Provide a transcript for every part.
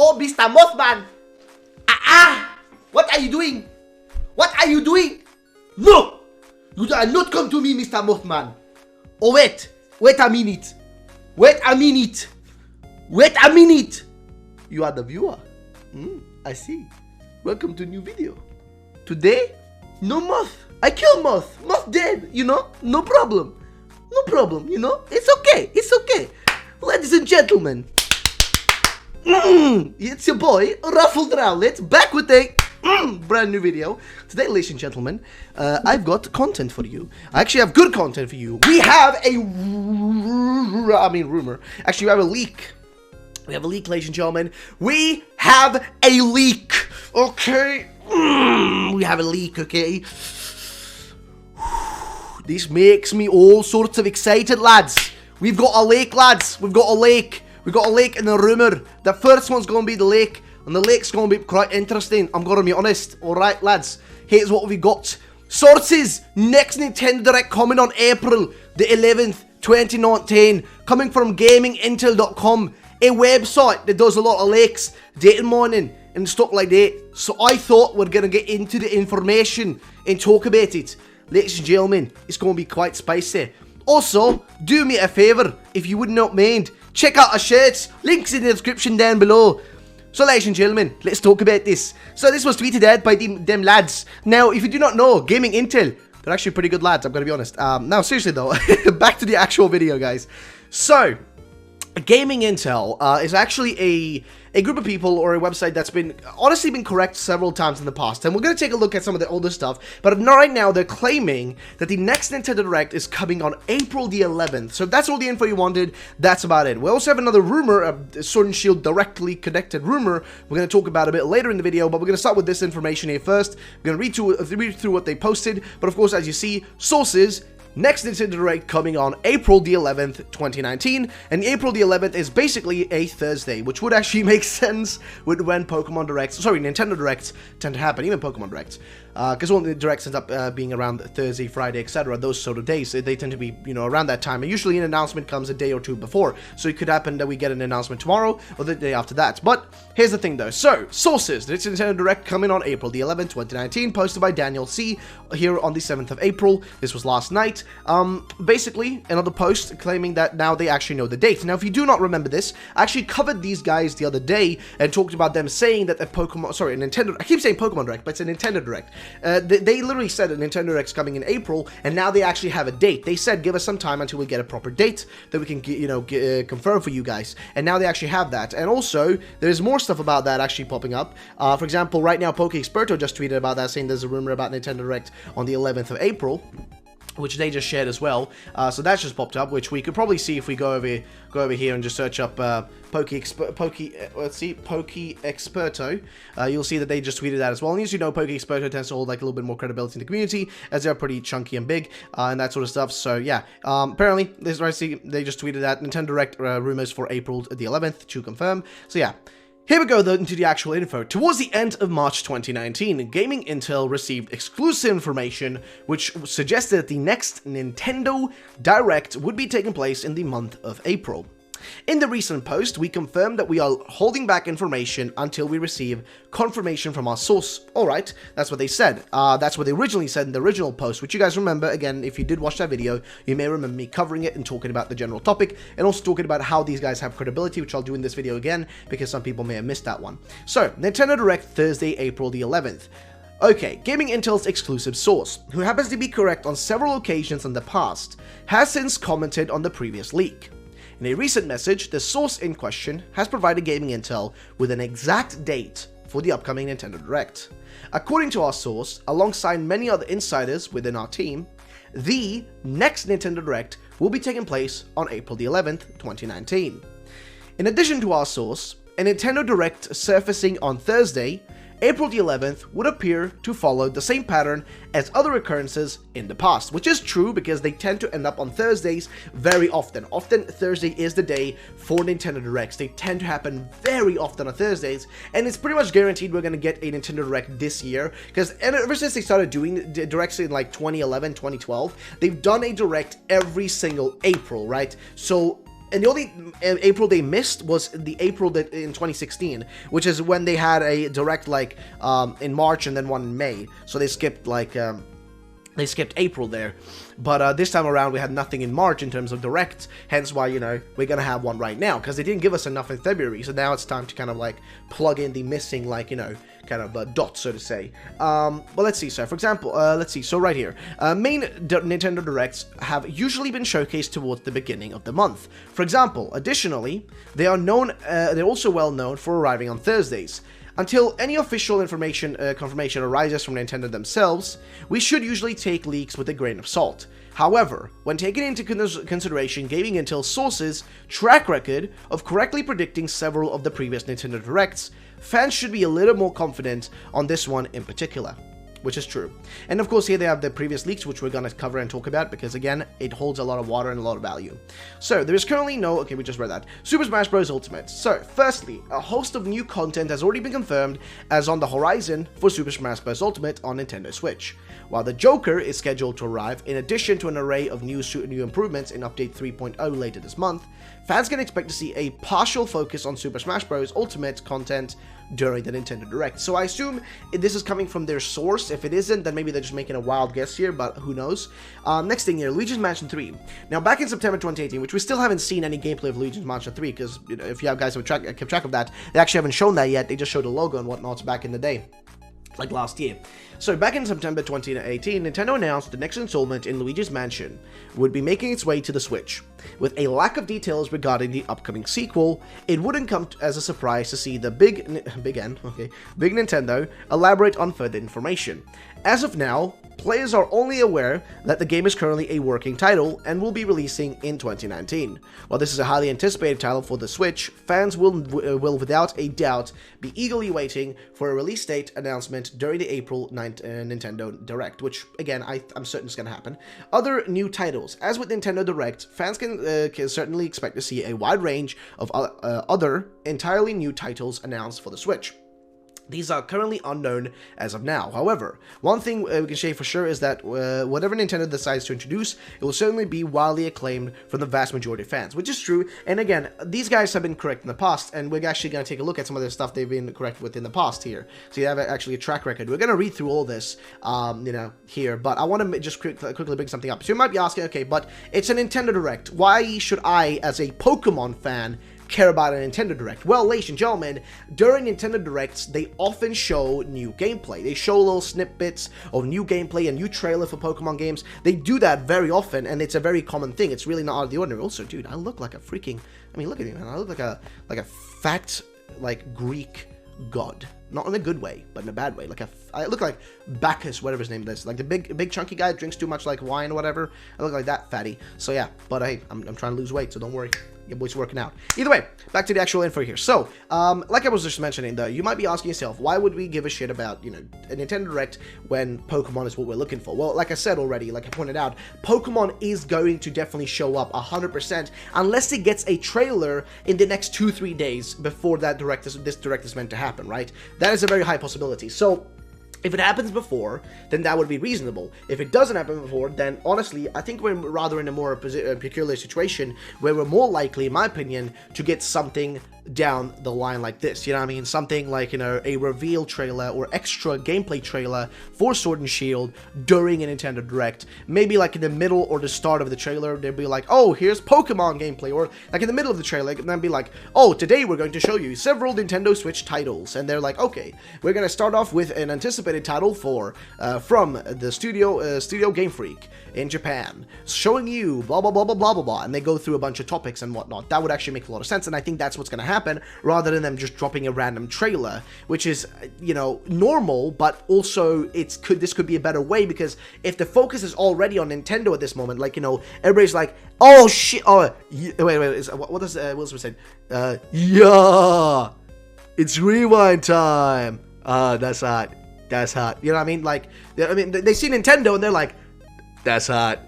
Oh, Mr. Mothman! What are you doing? What are you doing? No! You are not come to me, Mr. Mothman. Oh, wait a minute. Wait a minute. You are the viewer. I see. Welcome to a new video. Today, no moth. I kill moth. Moth dead, you know? No problem. No problem, you know? It's okay. It's okay. Ladies and gentlemen. It's your boy, RuffledRowlit, back with a brand new video. Today, ladies and gentlemen, I've got content for you. I actually have good content for you. We have a rumor. Actually, we have a leak. We have a leak, ladies and gentlemen. We have a leak. Okay. We have a leak, okay? This makes me all sorts of excited, lads. We've got a lake, lads. We've got a lake. We've got a lake and a rumor. The first one's going to be the lake. And the lake's going to be quite interesting. I'm going to be honest. Alright, lads. Here's what we got. Sources. Next Nintendo Direct coming on April the 11th, 2019. Coming from GamingIntel.com. A website that does a lot of lakes, data mining, and stuff like that. So I thought we're going to get into the information and talk about it. Ladies and gentlemen, it's going to be quite spicy. Also, do me a favour, if you would not mind, check out our shirts. Links in the description down below. So, ladies and gentlemen, let's talk about this. So, this was tweeted out by them lads. Now, if you do not know, GamingIntel, they're actually pretty good lads, I'm going to be honest. Now, seriously though, back to the actual video, guys. So, GamingIntel is actually a group of people or a website that's been honestly been correct several times in the past, and we're going to take a look at some of the older stuff. But right now they're claiming that the next Nintendo Direct is coming on April the 11th. So if that's all the info you wanted, that's about it. We also have another rumor, a Sword and Shield directly connected rumor we're going to talk about a bit later in the video, but we're going to start with this information here first. We're going to read through what they posted, but of course, as you see, sources. Next Nintendo Direct coming on April the 11th, 2019, and April the 11th is basically a Thursday, which would actually make sense with when Nintendo Directs tend to happen, even Pokemon Directs, because all the Directs end up being around Thursday, Friday, etc., those sort of days. They tend to be, you know, around that time, and usually an announcement comes a day or two before, so it could happen that we get an announcement tomorrow, or the day after that. But here's the thing though, so, sources, the Nintendo Direct coming on April the 11th, 2019, posted by Daniel C. here on the 7th of April. This was last night. Basically, another post claiming that now they actually know the date. Now, if you do not remember this, I actually covered these guys the other day and talked about them saying that a Nintendo, I keep saying Pokemon Direct, but it's a Nintendo Direct. They literally said a Nintendo Direct's coming in April, and now they actually have a date. They said, give us some time until we get a proper date that we can, confirm for you guys. And now they actually have that. And also, there's more stuff about that actually popping up. For example, right now, PokeExperto just tweeted about that, saying there's a rumor about Nintendo Direct on the 11th of April. Which they just shared as well, so that's just popped up, which we could probably see if we go over here and just search up PokeExperto. You'll see that they just tweeted that as well. And as you know, PokeExperto tends to hold like a little bit more credibility in the community, as they're pretty chunky and big, and that sort of stuff. So yeah, apparently they just tweeted that Nintendo Direct rumors for April the 11th to confirm. So yeah. Here we go though into the actual info. Towards the end of March 2019, GamingIntel received exclusive information which suggested that the next Nintendo Direct would be taking place in the month of April. In the recent post, we confirmed that we are holding back information until we receive confirmation from our source. Alright, that's what they said. That's what they originally said in the original post, which you guys remember. Again, if you did watch that video, you may remember me covering it and talking about the general topic, and also talking about how these guys have credibility, which I'll do in this video again, because some people may have missed that one. So, Nintendo Direct Thursday, April the 11th. Okay, GamingIntel's exclusive source, who happens to be correct on several occasions in the past, has since commented on the previous leak. In a recent message, the source in question has provided GamingIntel with an exact date for the upcoming Nintendo Direct. According to our source, alongside many other insiders within our team, the next Nintendo Direct will be taking place on April the 11th, 2019. In addition to our source, a Nintendo Direct surfacing on Thursday, April the 11th would appear to follow the same pattern as other occurrences in the past, which is true because they tend to end up on Thursdays very often. Often Thursday is the day for Nintendo Directs. They tend to happen very often on Thursdays, and it's pretty much guaranteed we're going to get a Nintendo Direct this year, because ever since they started doing Directs in like 2011, 2012, they've done a Direct every single April, right? So And the only April they missed was the April that in 2016, which is when they had a direct like in March and then one in May. So they skipped like they skipped April there. But this time around we had nothing in March in terms of directs, hence why, you know, we're gonna have one right now, because they didn't give us enough in February, so now it's time to kind of like plug in the missing, like, you know, kind of dots, so to say. But let's see, so for example, let's see, so right here, main Nintendo Directs have usually been showcased towards the beginning of the month. For example, additionally, they are known, they're also well known for arriving on Thursdays. Until any official confirmation arises from Nintendo themselves, we should usually take leaks with a grain of salt. However, when taking into consideration GamingIntel's sources' track record of correctly predicting several of the previous Nintendo Directs, fans should be a little more confident on this one in particular. Which is true. And of course here they have the previous leaks, which we're going to cover and talk about, because again, it holds a lot of water and a lot of value. So, there is currently no... Okay, we just read that. Super Smash Bros. Ultimate. So, firstly, a host of new content has already been confirmed as on the horizon for Super Smash Bros. Ultimate on Nintendo Switch. While the Joker is scheduled to arrive, in addition to an array of new improvements in Update 3.0 later this month, fans can expect to see a partial focus on Super Smash Bros. Ultimate content during the Nintendo Direct. So I assume this is coming from their source. If it isn't, then maybe they're just making a wild guess here, but who knows. Next thing here, Luigi's Mansion 3. Now, back in September 2018, which we still haven't seen any gameplay of Luigi's Mansion 3, because, you know, if you guys have kept track of that, they actually haven't shown that yet. They just showed a logo and whatnot back in the day, like last year. So back in September 2018, Nintendo announced the next installment in Luigi's Mansion would be making its way to the Switch. With a lack of details regarding the upcoming sequel, it wouldn't come as a surprise to see the big Nintendo elaborate on further information. As of now, players are only aware that the game is currently a working title and will be releasing in 2019. While this is a highly anticipated title for the Switch, fans will without a doubt be eagerly waiting for a release date announcement during the April 9th Nintendo Direct, which again I'm certain is going to happen. Other new titles. As with Nintendo Direct, fans can certainly expect to see a wide range of other entirely new titles announced for the Switch. These are currently unknown as of now. However, one thing we can say for sure is that whatever Nintendo decides to introduce, it will certainly be widely acclaimed from the vast majority of fans, which is true. And again, these guys have been correct in the past, and we're actually going to take a look at some of the stuff they've been correct with in the past here. So you have actually a track record. We're going to read through all this, you know, here, but I want to just quickly bring something up. So you might be asking, okay, but it's a Nintendo Direct. Why should I, as a Pokemon fan, care about a Nintendo Direct? Well, ladies and gentlemen, during Nintendo Directs, they often show new gameplay. They show little snippets of new gameplay, a new trailer for Pokemon games. They do that very often, and it's a very common thing. It's really not out of the ordinary. Also, dude, I look like a freaking... I mean, look at me, man. I look like a fat, like, Greek god. Not in a good way, but in a bad way. Like I look like Bacchus, whatever his name is. Like the big chunky guy drinks too much like wine or whatever. I look like that fatty. So yeah, but hey, I'm trying to lose weight, so don't worry. Your boy's working out. Either way, back to the actual info here. So, like I was just mentioning though, you might be asking yourself, why would we give a shit about, you know, a Nintendo Direct when Pokemon is what we're looking for? Well, like I said already, like I pointed out, Pokemon is going to definitely show up 100% unless it gets a trailer in the next 2-3 days before that this Direct is meant to happen, right? That is a very high possibility. So, if it happens before, then that would be reasonable. If it doesn't happen before, then honestly, I think we're rather in a more peculiar situation where we're more likely, in my opinion, to get something down the line like this. You know what I mean? Something like, you know, a reveal trailer or extra gameplay trailer for Sword and Shield during a Nintendo Direct. Maybe like in the middle or the start of the trailer, they'd be like, oh, here's Pokemon gameplay. Or like in the middle of the trailer, and then be like, oh, today we're going to show you several Nintendo Switch titles. And they're like, okay, we're going to start off with an anticipated title for from the Studio Game Freak in Japan, showing you blah blah blah blah blah blah blah, and they go through a bunch of topics and whatnot. That would actually make a lot of sense, and I think that's what's going to happen, rather than them just dropping a random trailer, which is, you know, normal, but also this could be a better way, because if the focus is already on Nintendo at this moment, like, you know, everybody's like, oh shit, oh wait, what does Will Smith say? Yeah, it's rewind time. That's hot. That's hot. You know what I mean? Like, I mean, they see Nintendo and they're like, that's hot.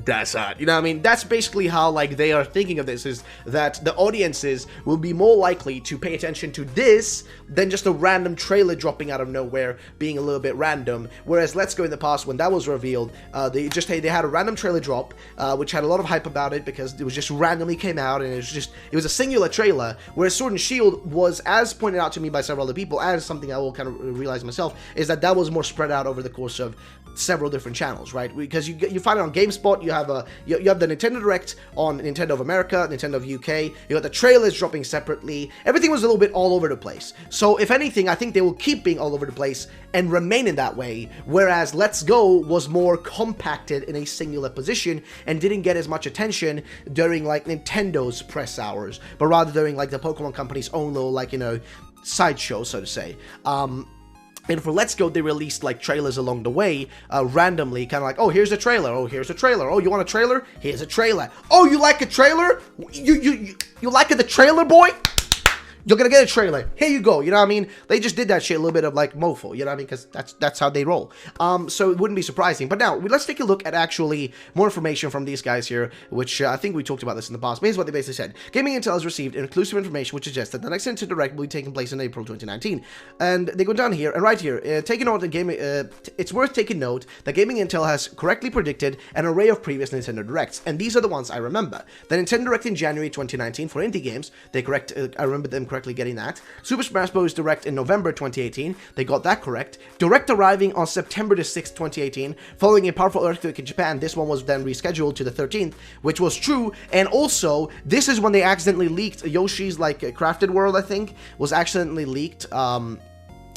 That's hot. You know what I mean? That's basically how, like, they are thinking of this, is that the audiences will be more likely to pay attention to this than just a random trailer dropping out of nowhere, being a little bit random. Whereas Let's Go in the past, when that was revealed, they had a random trailer drop, which had a lot of hype about it because it was just randomly came out, and it was a singular trailer. Whereas Sword and Shield was, as pointed out to me by several other people, and something I will kind of realize myself, is that was more spread out over the course of several different channels, right? Because you find it on GameSpot, you have the Nintendo Direct on Nintendo of America, Nintendo of UK, you got the trailers dropping separately. Everything was a little bit all over the place. So if anything, I think they will keep being all over the place and remain in that way, whereas Let's Go was more compacted in a singular position and didn't get as much attention during like Nintendo's press hours, but rather during like the Pokemon Company's own little, like, you know, sideshow, so to say. And for Let's Go, they released, like, trailers along the way, randomly, kind of like, oh, here's a trailer, oh, here's a trailer, oh, you want a trailer? Here's a trailer. Oh, you like a trailer? You like the trailer, boy? You're gonna get a trailer. Here you go. You know what I mean? They just did that shit a little bit of like mofo. You know what I mean? Because that's how they roll. So it wouldn't be surprising. But now let's take a look at actually more information from these guys here, which I think we talked about this in the past. But here's what they basically said: GamingIntel has received inclusive information which suggests that the next Nintendo Direct will be taking place in April 2019. And they go down here and right here, taking note that it's worth taking note that GamingIntel has correctly predicted an array of previous Nintendo Directs, and these are the ones I remember. The Nintendo Direct in January 2019 for indie games, they correct. I remember them correctly getting that. Super Smash Bros. Direct in November 2018, they got that correct. Direct arriving on September the 6th, 2018, following a powerful earthquake in Japan. This one was then rescheduled to the 13th, which was true. And also, this is when they accidentally leaked Yoshi's, like, Crafted World, I think, was accidentally leaked,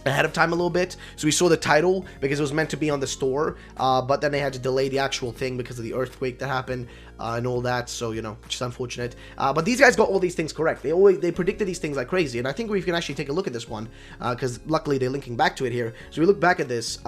ahead of time a little bit, so we saw the title because it was meant to be on the store, but then they had to delay the actual thing because of the earthquake that happened and all that, so, you know, which is unfortunate. But these guys got all these things correct. They predicted these things like crazy, and I think we can actually take a look at this one, because luckily they're linking back to it here. So we look back at this.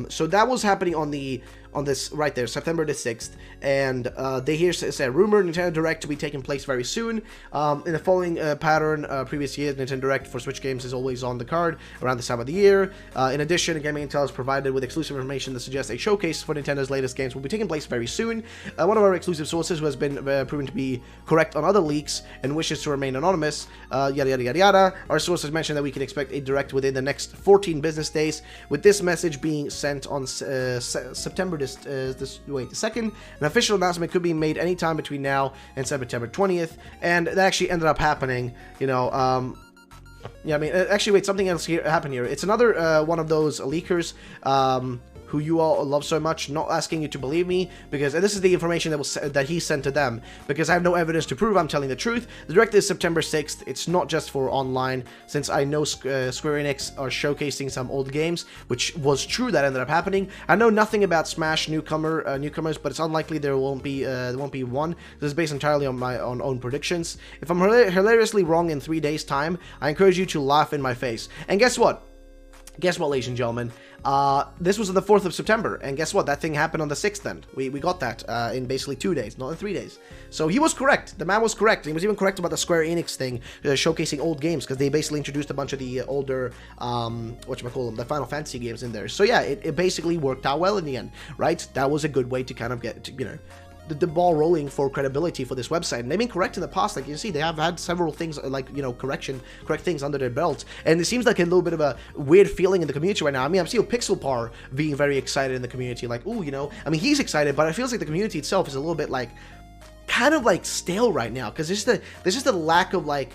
So that was happening on this right there, September the 6th, and they here say rumored Nintendo Direct to be taking place very soon. In the following pattern, previous years, Nintendo Direct for Switch games is always on the card around this time of the year. In addition, GamingIntel is provided with exclusive information that suggests a showcase for Nintendo's latest games will be taking place very soon. One of our exclusive sources who has been proven to be correct on other leaks and wishes to remain anonymous, yada yada yada yada. Our sources mentioned that we can expect a Direct within the next 14 business days, with this message being sent on September the 2nd. An official announcement could be made anytime between now and September 20th, and that actually ended up happening, you know. Yeah, I mean, actually, wait, something else happened here. It's another one of those leakers who you all love so much, not asking you to believe me, because, and this is the information that he sent to them, because I have no evidence to prove I'm telling the truth. The Direct is September 6th. It's not just for online, since I know Square Enix are showcasing some old games, which was true, that ended up happening. I know nothing about Smash newcomers, but it's unlikely there won't be one. This is based entirely on my own predictions. If I'm hilariously wrong in 3 days' time, I encourage you to laugh in my face. And guess what? Guess what, ladies and gentlemen? This was on the 4th of September, and guess what? That thing happened on the 6th then. We got that in basically 2 days, not in 3 days. So he was correct. The man was correct. He was even correct about the Square Enix thing, showcasing old games, because they basically introduced a bunch of the older, whatchamacallit, the Final Fantasy games in there. So yeah, it basically worked out well in the end, right? That was a good way to kind of get, you know, the ball rolling for credibility for this website. And they've been correct in the past. Like you see, they have had several things, like, you know, correct things under their belt, and it seems like a little bit of a weird feeling in the community right now. I mean, I'm seeing Pixelpar being very excited in the community, like, ooh, you know, I mean, he's excited, but it feels like the community itself is a little bit like kind of like stale right now, because there's just a lack of like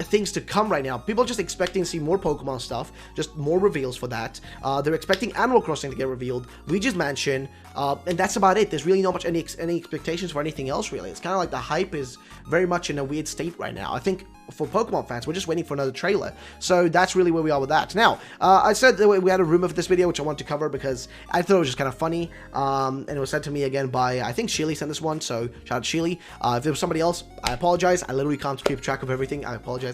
things to come right now. People are just expecting to see more Pokemon stuff, just more reveals for that. They're expecting Animal Crossing to get revealed, Luigi's Mansion, and that's about it. There's really not much any expectations for anything else, really. It's kind of like the hype is very much in a weird state right now. I think for Pokemon fans, we're just waiting for another trailer. So that's really where we are with that. Now, I said that we had a rumor for this video, which I want to cover because I thought it was just kind of funny, and it was sent to me again by, I think Sheely sent this one, so shout out to Sheely. If there was somebody else, I apologize. I literally can't keep track of everything. I apologize.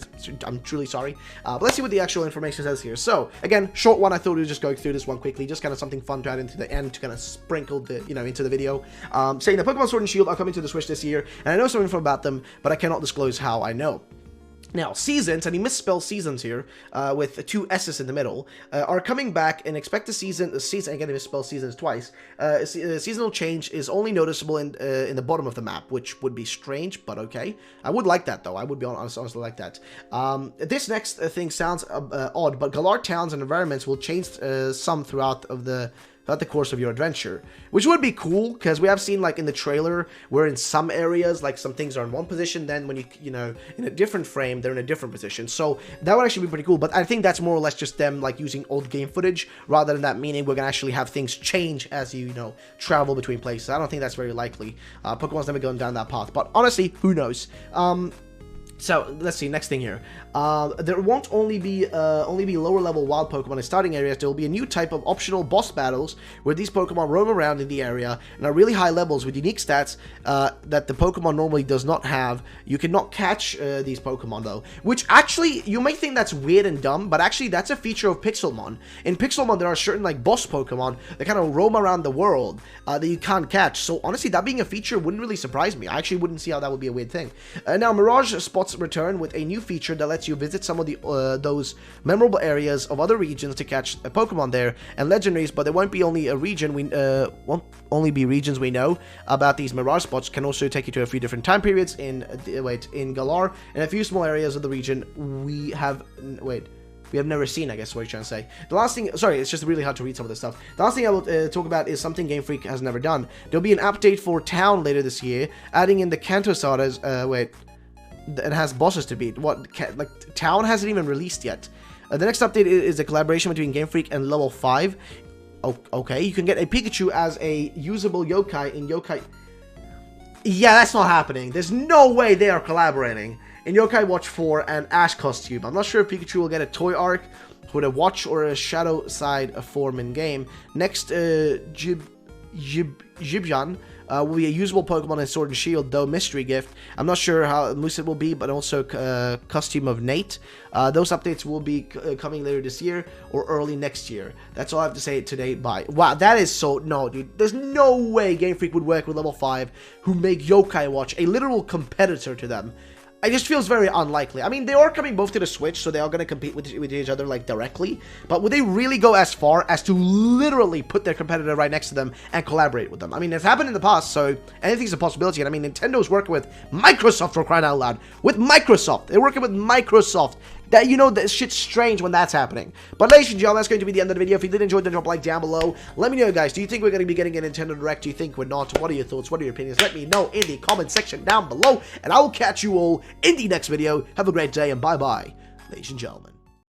I'm truly sorry. But let's see what the actual information says here. So, again, short one. I thought we were just going through this one quickly, just kind of something fun to add into the end to kind of sprinkle the, you know, into the video. Saying that Pokemon Sword and Shield are coming to the Switch this year, and I know some info about them, but I cannot disclose how I know. Now, Seasons, and he misspelled Seasons here, with 2 S's in the middle, are coming back, and expect the season, again, he misspelled Seasons twice. Seasonal change is only noticeable in the bottom of the map, which would be strange, but okay. I would like that, though. I would be honestly like that. This next thing sounds odd, but Galar towns and environments will change some throughout the course of your adventure, which would be cool, because we have seen, like, in the trailer, where in some areas, like, some things are in one position, then when you know, in a different frame, they're in a different position, so that would actually be pretty cool. But I think that's more or less just them, like, using old game footage, rather than that meaning we're gonna actually have things change as you know, travel between places. I don't think that's very likely. Pokemon's never gone down that path, but honestly, who knows? So let's see, next thing here. There won't only be lower level wild Pokemon in starting areas. There will be a new type of optional boss battles where these Pokemon roam around in the area and are really high levels with unique stats that the Pokemon normally does not have. You cannot catch these Pokemon though, which actually you may think that's weird and dumb, but actually that's a feature of Pixelmon. In Pixelmon there are certain like boss Pokemon that kind of roam around the world that you can't catch. So honestly, that being a feature wouldn't really surprise me. I actually wouldn't see how that would be a weird thing. Now Mirage Spots return with a new feature that lets you visit some of the those memorable areas of other regions to catch a Pokemon there and legendaries, but there won't be only a region won't only be regions we know about. These Mirage Spots can also take you to a few different time periods in Galar and a few small areas of the region we have never seen, I guess what you're trying to say. The last thing, sorry, it's just really hard to read some of this stuff. The last thing I will talk about is something Game Freak has never done. There'll be an update for Town later this year, adding in the Kanto Sagas, it has bosses to beat. Town hasn't even released yet. The next update is a collaboration between Game Freak and Level 5. Okay, you can get a Pikachu as a usable yokai in Yokai... Yeah, that's not happening. There's no way they are collaborating in Yokai Watch 4 and Ash costume. I'm not sure if Pikachu will get a toy arc with a watch or a shadow side form in game. Next, Jibjan will be a usable Pokemon in Sword and Shield, though mystery gift. I'm not sure how loose it will be, but also costume of Nate. Those updates will be coming later this year or early next year. That's all I have to say today. Bye. Wow, that is so... No, dude. There's no way Game Freak would work with Level 5, who make Yokai Watch a literal competitor to them. It just feels very unlikely. I mean, they are coming both to the Switch, so they are going to compete with each other, like, directly. But would they really go as far as to literally put their competitor right next to them and collaborate with them? I mean, it's happened in the past, so anything's a possibility. And I mean, Nintendo's working with Microsoft, for crying out loud. With Microsoft. They're working with Microsoft. That, you know, that shit's strange when that's happening. But ladies and gentlemen, that's going to be the end of the video. If you did enjoy, then drop a like down below. Let me know, guys. Do you think we're going to be getting a Nintendo Direct? Do you think we're not? What are your thoughts? What are your opinions? Let me know in the comment section down below. And I will catch you all in the next video. Have a great day, and bye-bye, ladies and gentlemen.